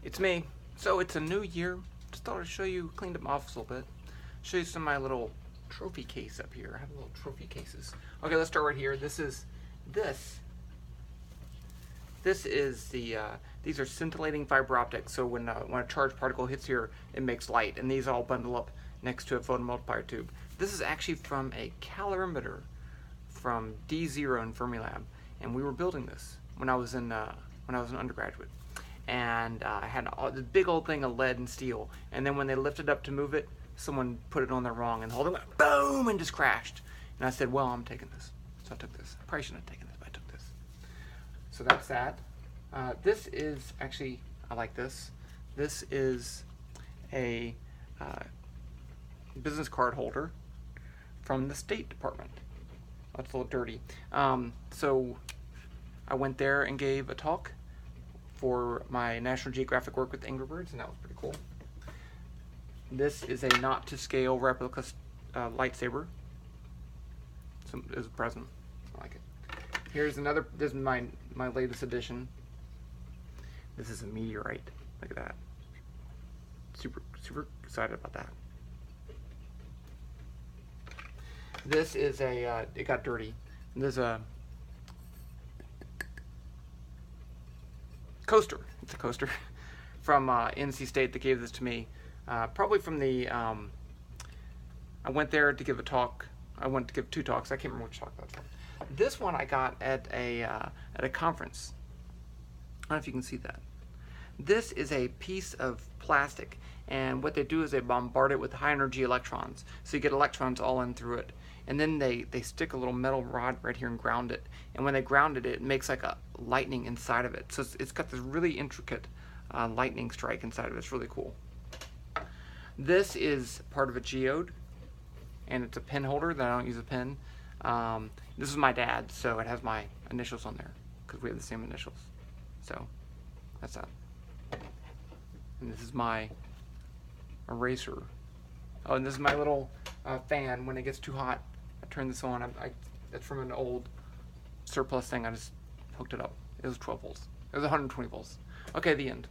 It's me. So it's a new year. Just thought I'd show you, cleaned up my office a little bit. Show you some of my little trophy case up here. I have little trophy cases. Okay, let's start right here. This is the, these are scintillating fiber optics. So when a charged particle hits here, it makes light. And these all bundle up next to a photomultiplier tube. This is actually from a calorimeter from D0 in Fermi Lab. And we were building this when I was an undergraduate. And I had this big old thing of lead and steel, and then when they lifted up to move it, someone put it on there wrong, and the whole thing went boom and just crashed. And I said, well, I'm taking this. So I took this. I probably shouldn't have taken this, but I took this. So that's that. This is actually, I like this. This is a business card holder from the State Department. That's a little dirty. So I went there and gave a talk for my National Geographic work with angry birds, and that was pretty cool. This is a not to scale replica lightsaber. So it was a present. I like it. Here's another. This is my latest edition. This is a meteorite. Look at that. Super excited about that. This is a. It got dirty. There's a coaster. It's a coaster from NC State that gave this to me. Probably from the. I went there to give a talk. I went to give 2 talks. I can't remember which talk that was from. This one I got at a conference. I don't know if you can see that. This is a piece of plastic, and what they do is they bombard it with high energy electrons. So you get electrons all in through it. And then they stick a little metal rod right here and ground it. And when they ground it, it makes like a lightning inside of it. So it's got this really intricate lightning strike inside of it. It's really cool. This is part of a geode, and it's a pen holder that I don't use a pen. This is my dad's, so it has my initials on there because we have the same initials. So that's that. And this is my eraser. Oh, and this is my little fan. When it gets too hot, I turn this on. That's from an old surplus thing. I just hooked it up. It was 12 volts. It was 120 volts. Okay, the end.